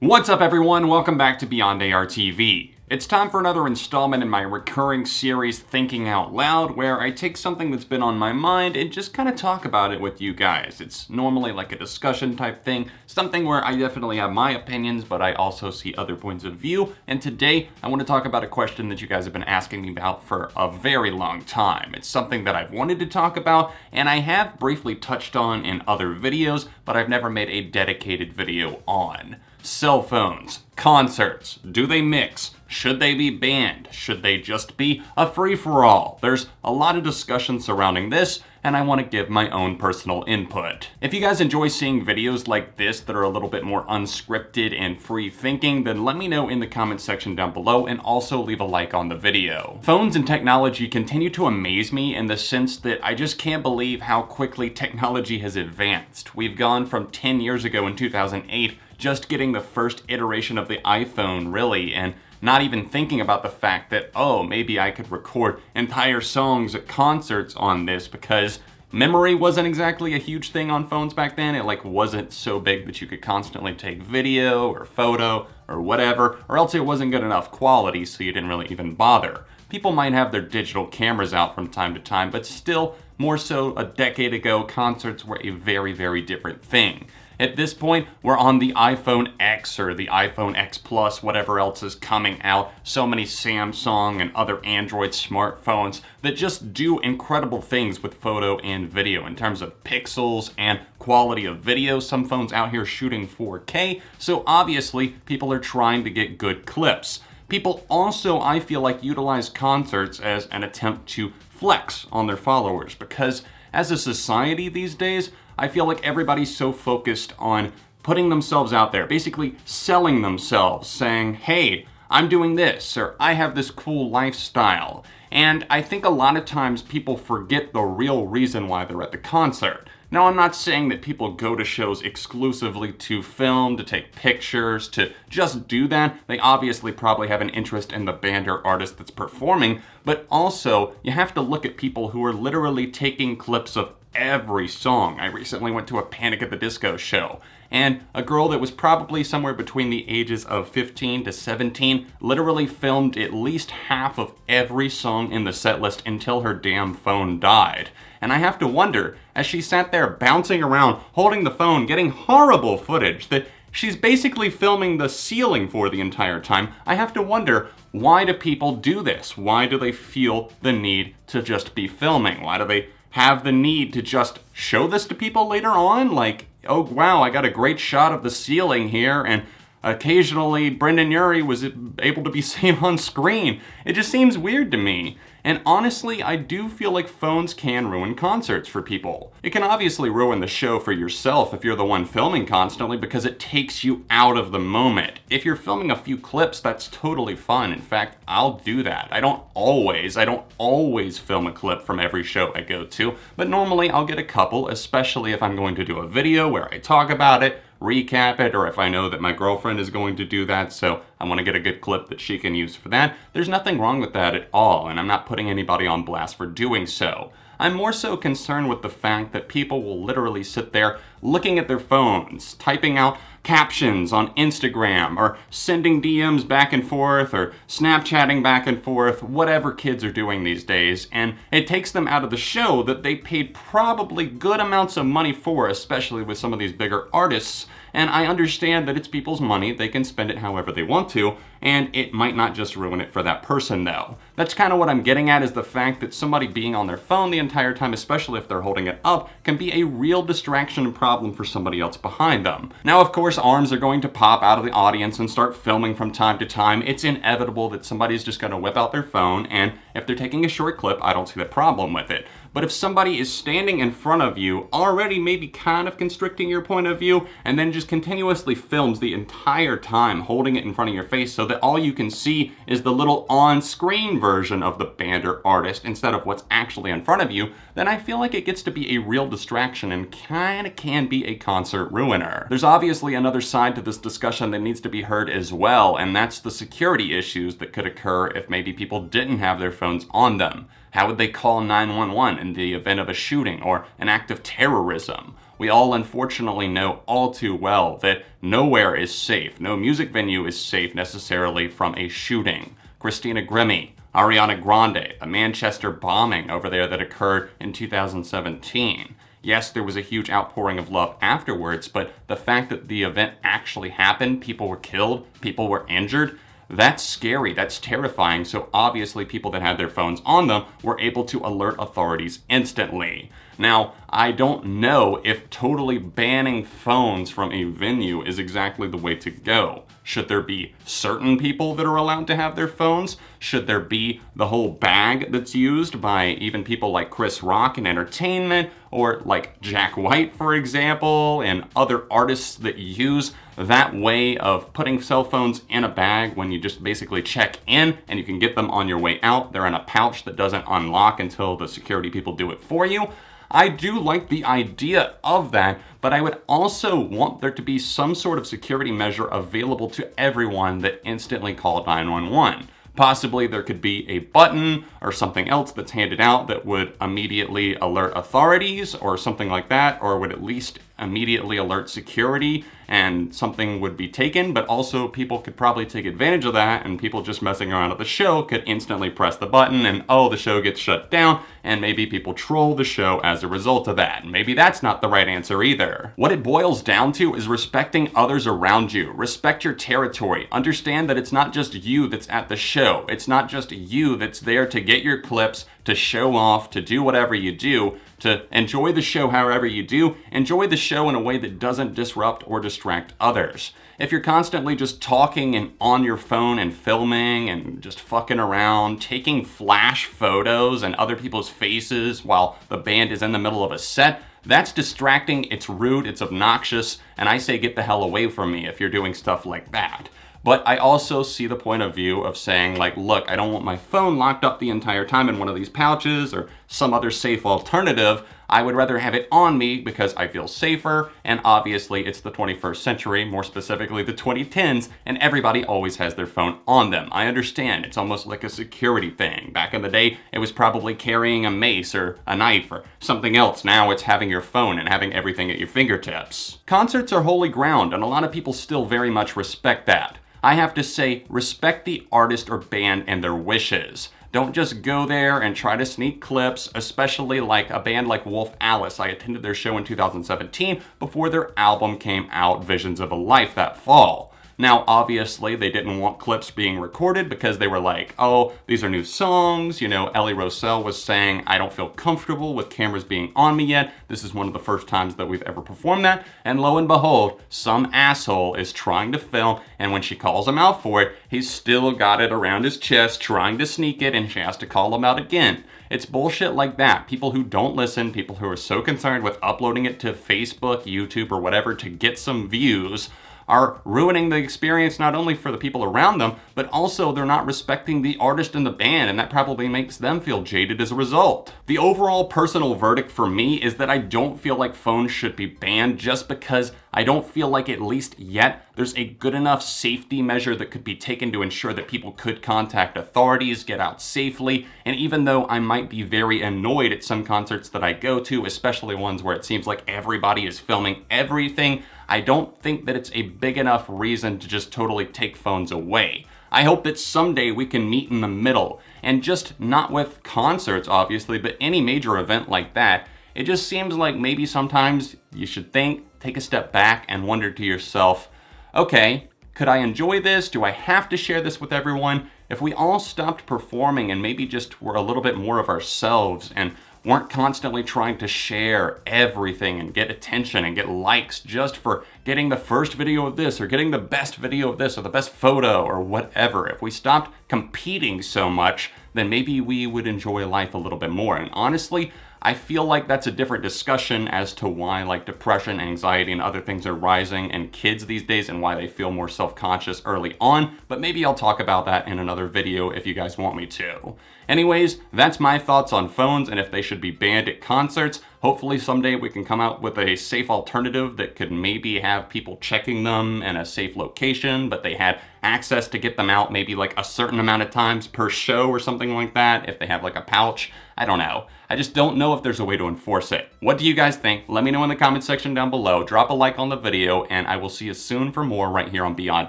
What's up everyone, welcome back to Beyond ARTV. It's time for another installment in my recurring series Thinking Out Loud, where I take something that's been on my mind and just kind of talk about it with you guys. It's normally like a discussion type thing, something where I definitely have my opinions, but I also see other points of view. And today I want to talk about a question that you guys have been asking me about for a very long time. It's something that I've wanted to talk about, and I have briefly touched on in other videos, but I've never made a dedicated video on. Cell phones, concerts, do they mix? Should they be banned? Should they just be a free-for-all? There's a lot of discussion surrounding this, and I want to give my own personal input. If you guys enjoy seeing videos like this that are a little bit more unscripted and free-thinking, then let me know in the comment section down below, and also leave a like on the video. Phones and technology continue to amaze me in the sense that I just can't believe how quickly technology has advanced. We've gone from 10 years ago in 2008 just getting the first iteration of the iPhone, really, and not even thinking about the fact that, oh, maybe I could record entire songs at concerts on this, because memory wasn't exactly a huge thing on phones back then. It wasn't so big that you could constantly take video or photo or whatever, or else it wasn't good enough quality, so you didn't really even bother. People might have their digital cameras out from time to time, but still, more so a decade ago, concerts were a very, very different thing. At this point, we're on the iPhone X or the iPhone X Plus, whatever else is coming out. So many Samsung and other Android smartphones that just do incredible things with photo and video in terms of pixels and quality of video. Some phones out here shooting 4K, so obviously people are trying to get good clips. People also, I feel like, utilize concerts as an attempt to flex on their followers, because as a society these days, I feel like everybody's so focused on putting themselves out there, basically selling themselves, saying, hey, I'm doing this, or I have this cool lifestyle. And I think a lot of times people forget the real reason why they're at the concert. Now, I'm not saying that people go to shows exclusively to film, to take pictures, to just do that. They obviously probably have an interest in the band or artist that's performing, but also you have to look at people who are literally taking clips of every song. I recently went to a Panic at the Disco show, and a girl that was probably somewhere between the ages of 15 to 17 literally filmed at least half of every song in the set list until her damn phone died. And I have to wonder, as she sat there bouncing around, holding the phone, getting horrible footage that she's basically filming the ceiling for the entire time, I have to wonder, why do people do this? Why do they feel the need to just be filming? Why do they have the need to just show this to people later on? Like, oh wow, I got a great shot of the ceiling here, and occasionally Brendan Urie was able to be seen on screen. It just seems weird to me. And honestly, I do feel like phones can ruin concerts for people. It can obviously ruin the show for yourself if you're the one filming constantly, because it takes you out of the moment. If you're filming a few clips, that's totally fine. In fact, I'll do that. I don't always film a clip from every show I go to, but normally I'll get a couple, especially if I'm going to do a video where I talk about it, recap it, or if I know that my girlfriend is going to do that, so I want to get a good clip that she can use for that. There's nothing wrong with that at all, and I'm not putting anybody on blast for doing so. I'm more so concerned with the fact that people will literally sit there looking at their phones, typing out captions on Instagram, or sending DMs back and forth, or Snapchatting back and forth, whatever kids are doing these days, and it takes them out of the show that they paid probably good amounts of money for, especially with some of these bigger artists. And I understand that it's people's money, they can spend it however they want to, and it might not just ruin it for that person though. That's kind of what I'm getting at, is the fact that somebody being on their phone the entire time, especially if they're holding it up, can be a real distraction and problem for somebody else behind them. Now, of course, arms are going to pop out of the audience and start filming from time to time. It's inevitable that somebody's just going to whip out their phone, and if they're taking a short clip, I don't see the problem with it. But if somebody is standing in front of you, already maybe kind of constricting your point of view, and then just continuously films the entire time, holding it in front of your face so that all you can see is the little on-screen version of the band or artist instead of what's actually in front of you, then I feel like it gets to be a real distraction and kinda can be a concert ruiner. There's obviously another side to this discussion that needs to be heard as well, and that's the security issues that could occur if maybe people didn't have their phones on them. How would they call 911 in the event of a shooting or an act of terrorism? We all unfortunately know all too well that nowhere is safe. No music venue is safe necessarily from a shooting. Christina Grimmie, Ariana Grande, the Manchester bombing over there that occurred in 2017. Yes, there was a huge outpouring of love afterwards, but the fact that the event actually happened, people were killed, people were injured, that's scary, that's terrifying, so obviously people that had their phones on them were able to alert authorities instantly. Now, I don't know if totally banning phones from a venue is exactly the way to go. Should there be certain people that are allowed to have their phones? Should there be the whole bag that's used by even people like Chris Rock in entertainment, or like Jack White, for example, and other artists that use that way of putting cell phones in a bag when you just basically check in and you can get them on your way out? They're in a pouch that doesn't unlock until the security people do it for you. I do like the idea of that, but I would also want there to be some sort of security measure available to everyone that instantly called 911. Possibly there could be a button or something else that's handed out that would immediately alert authorities or something like that, or would at least immediately alert security and something would be taken, but also people could probably take advantage of that, and people just messing around at the show could instantly press the button and the show gets shut down, and maybe people troll the show as a result of that. Maybe that's not the right answer either. What it boils down to is respecting others around you. Respect your territory. Understand that it's not just you that's at the show. It's not just you that's there to get your clips, to show off, to do whatever you do, to enjoy the show however you do. Enjoy the show in a way that doesn't disrupt or distract others. If you're constantly just talking and on your phone and filming and just fucking around, taking flash photos and other people's faces while the band is in the middle of a set, that's distracting, it's rude, it's obnoxious, and I say get the hell away from me if you're doing stuff like that. But I also see the point of view of saying, like, look, I don't want my phone locked up the entire time in one of these pouches or some other safe alternative. I would rather have it on me because I feel safer, and obviously it's the 21st century, more specifically the 2010s, and everybody always has their phone on them. I understand, it's almost like a security thing. Back in the day, it was probably carrying a mace or a knife or something else. Now it's having your phone and having everything at your fingertips. Concerts are holy ground, and a lot of people still very much respect that. I have to say, respect the artist or band and their wishes. Don't just go there and try to sneak clips, especially like a band like Wolf Alice. I attended their show in 2017 before their album came out, Visions of a Life, that fall. Now, obviously, they didn't want clips being recorded because they were like, oh, these are new songs. You know, Ellie Roselle was saying, I don't feel comfortable with cameras being on me yet. This is one of the first times that we've ever performed that. And lo and behold, some asshole is trying to film, and when she calls him out for it, he's still got it around his chest, trying to sneak it, and she has to call him out again. It's bullshit like that. People who don't listen, people who are so concerned with uploading it to Facebook, YouTube, or whatever to get some views, are ruining the experience not only for the people around them, but also they're not respecting the artist and the band, and that probably makes them feel jaded as a result. The overall personal verdict for me is that I don't feel like phones should be banned just because I don't feel like, at least yet, there's a good enough safety measure that could be taken to ensure that people could contact authorities, get out safely, and even though I might be very annoyed at some concerts that I go to, especially ones where it seems like everybody is filming everything, I don't think that it's a big enough reason to just totally take phones away. I hope that someday we can meet in the middle, and just not with concerts, obviously, but any major event like that. It just seems like maybe sometimes you should think, take a step back, and wonder to yourself, okay, could I enjoy this? Do I have to share this with everyone? If we all stopped performing and maybe just were a little bit more of ourselves and weren't constantly trying to share everything and get attention and get likes just for getting the first video of this or getting the best video of this or the best photo or whatever. If we stopped competing so much, then maybe we would enjoy life a little bit more. And honestly, I feel like that's a different discussion as to why like depression, anxiety, and other things are rising in kids these days and why they feel more self-conscious early on, but maybe I'll talk about that in another video if you guys want me to. Anyways, that's my thoughts on phones and if they should be banned at concerts. Hopefully someday we can come out with a safe alternative that could maybe have people checking them in a safe location, but they had access to get them out maybe like a certain amount of times per show or something like that, if they have like a pouch. I don't know. I just don't know if there's a way to enforce it. What do you guys think? Let me know in the comment section down below. Drop a like on the video, and I will see you soon for more right here on Beyond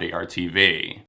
ARTV.